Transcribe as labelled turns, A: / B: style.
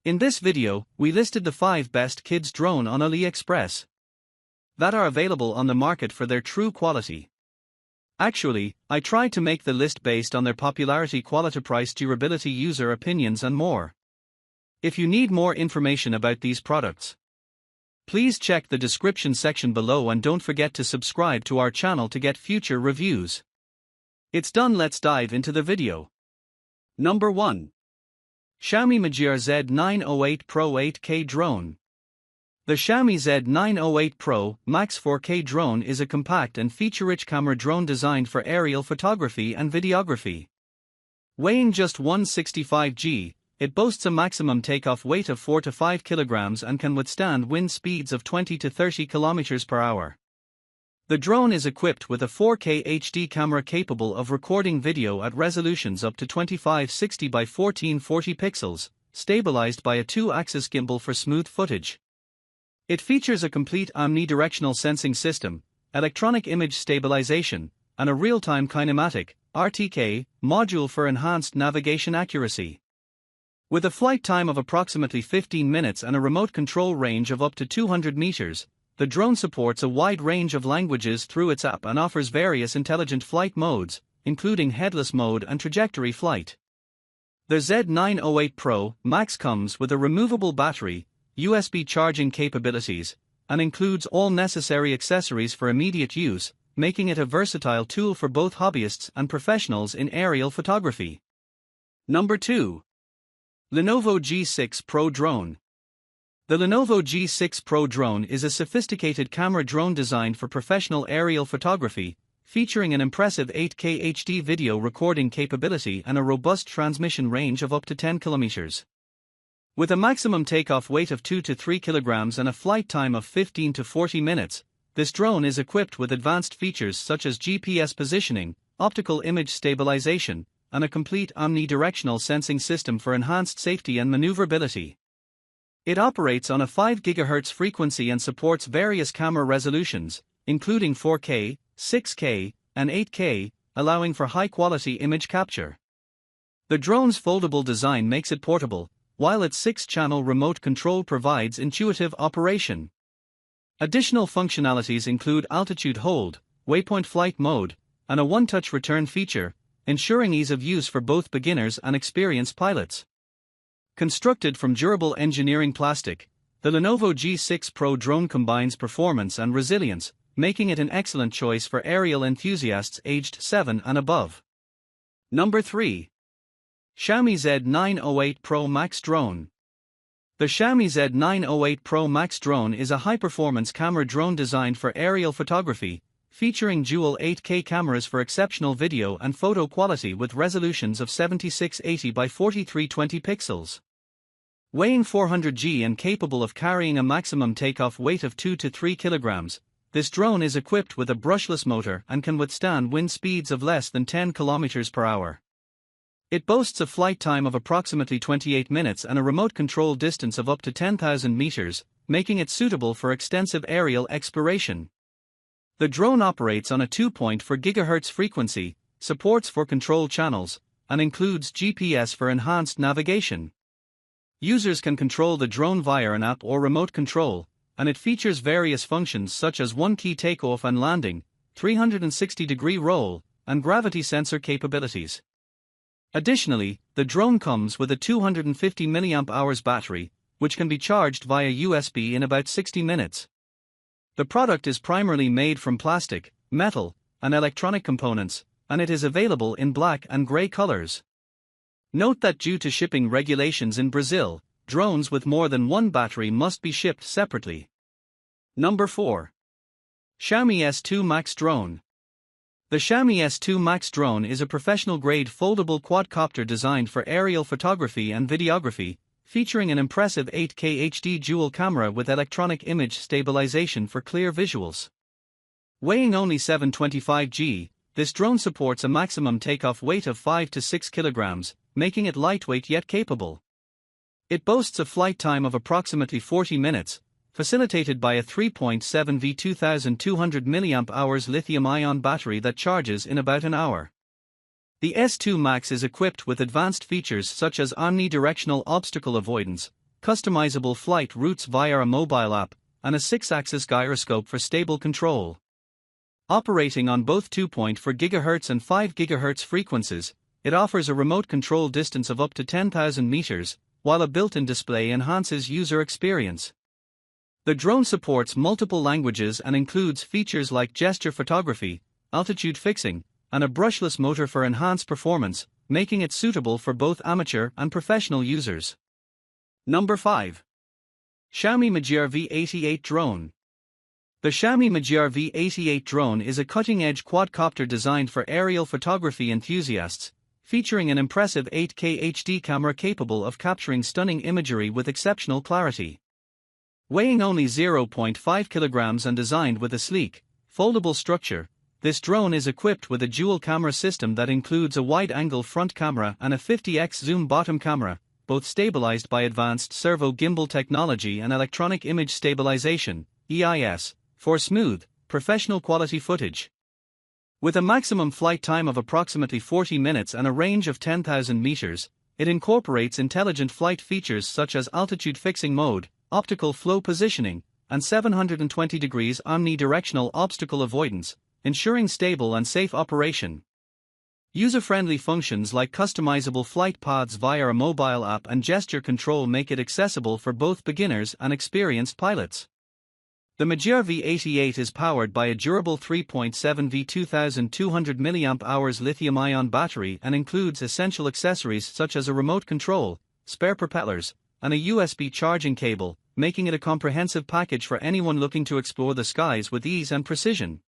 A: In this video, we listed the 5 best kids drone on AliExpress that are available on the market for their true quality. Actually, I tried to make the list based on their popularity, quality, price, durability, user opinions and more. If you need more information about these products, please check the description section below and don't forget to subscribe to our channel to get future reviews. It's done, let's dive into the video. Number 1. Xiaomi Mijia Z908 Pro 8K Drone. The Xiaomi Z908 Pro Max 4K drone is a compact and feature-rich camera drone designed for aerial photography and videography. Weighing just 165 g, it boasts a maximum takeoff weight of 4 to 5 kilograms and can withstand wind speeds of 20 to 30 kilometers per hour. The drone is equipped with a 4K HD camera capable of recording video at resolutions up to 2560 by 1440 pixels, stabilized by a 2-axis gimbal for smooth footage. It features a complete omnidirectional sensing system, electronic image stabilization, and a real-time kinematic (RTK) module for enhanced navigation accuracy. With a flight time of approximately 15 minutes and a remote control range of up to 200 meters, the drone supports a wide range of languages through its app and offers various intelligent flight modes, including headless mode and trajectory flight. The Z908 Pro Max comes with a removable battery, USB charging capabilities, and includes all necessary accessories for immediate use, making it a versatile tool for both hobbyists and professionals in aerial photography. Number 2. Lenovo G6 Pro Drone. The Lenovo G6 Pro Drone is a sophisticated camera drone designed for professional aerial photography, featuring an impressive 8K HD video recording capability and a robust transmission range of up to 10 kilometers. With a maximum takeoff weight of 2 to 3 kilograms and a flight time of 15 to 40 minutes, this drone is equipped with advanced features such as GPS positioning, optical image stabilization, and a complete omnidirectional sensing system for enhanced safety and maneuverability. It operates on a 5 GHz frequency and supports various camera resolutions, including 4K, 6K, and 8K, allowing for high-quality image capture. The drone's foldable design makes it portable, while its 6-channel remote control provides intuitive operation. Additional functionalities include altitude hold, waypoint flight mode, and a one-touch return feature, ensuring ease of use for both beginners and experienced pilots. Constructed from durable engineering plastic, the Lenovo G6 Pro Drone combines performance and resilience, making it an excellent choice for aerial enthusiasts aged 7 and above. Number 3. Xiaomi Z908 Pro Max Drone. The Xiaomi Z908 Pro Max Drone is a high-performance camera drone designed for aerial photography, featuring dual 8K cameras for exceptional video and photo quality with resolutions of 7680 by 4320 pixels. Weighing 400 g and capable of carrying a maximum takeoff weight of 2 to 3 kilograms, this drone is equipped with a brushless motor and can withstand wind speeds of less than 10 kilometers per hour. It boasts a flight time of approximately 28 minutes and a remote control distance of up to 10,000 meters, making it suitable for extensive aerial exploration. The drone operates on a 2.4 GHz frequency, supports 4 control channels, and includes GPS for enhanced navigation. Users can control the drone via an app or remote control, and it features various functions such as one-key takeoff and landing, 360-degree roll, and gravity sensor capabilities. Additionally, the drone comes with a 250 mAh battery, which can be charged via USB in about 60 minutes. The product is primarily made from plastic, metal, and electronic components, and it is available in black and gray colors. Note that due to shipping regulations in Brazil, drones with more than one battery must be shipped separately. Number 4. Xiaomi S2 Max Drone. The Xiaomi S2 Max Drone is a professional-grade foldable quadcopter designed for aerial photography and videography, featuring an impressive 8K HD dual camera with electronic image stabilization for clear visuals. Weighing only 725 g, this drone supports a maximum takeoff weight of 5 to 6 kilograms, making it lightweight yet capable. It boasts a flight time of approximately 40 minutes, facilitated by a 3.7V 2200 mAh lithium-ion battery that charges in about an hour. The S2 Max is equipped with advanced features such as omnidirectional obstacle avoidance, customizable flight routes via a mobile app, and a 6-axis gyroscope for stable control. Operating on both 2.4 GHz and 5 GHz frequencies, it offers a remote control distance of up to 10,000 meters, while a built-in display enhances user experience. The drone supports multiple languages and includes features like gesture photography, altitude fixing, and a brushless motor for enhanced performance, making it suitable for both amateur and professional users. Number 5. Xiaomi Mijia V88 Drone. The Xiaomi Mijia V88 drone is a cutting-edge quadcopter designed for aerial photography enthusiasts, featuring an impressive 8K HD camera capable of capturing stunning imagery with exceptional clarity. Weighing only 0.5 kilograms and designed with a sleek, foldable structure, this drone is equipped with a dual-camera system that includes a wide-angle front camera and a 50x zoom bottom camera, both stabilized by advanced servo gimbal technology and electronic image stabilization (EIS), for smooth, professional-quality footage. With a maximum flight time of approximately 40 minutes and a range of 10,000 meters, it incorporates intelligent flight features such as altitude fixing mode, optical flow positioning, and 720 degrees omnidirectional obstacle avoidance, ensuring stable and safe operation. User-friendly functions like customizable flight paths via a mobile app and gesture control make it accessible for both beginners and experienced pilots. The Mijia V88 is powered by a durable 3.7V 2200 mAh lithium-ion battery and includes essential accessories such as a remote control, spare propellers, and a USB charging cable, making it a comprehensive package for anyone looking to explore the skies with ease and precision.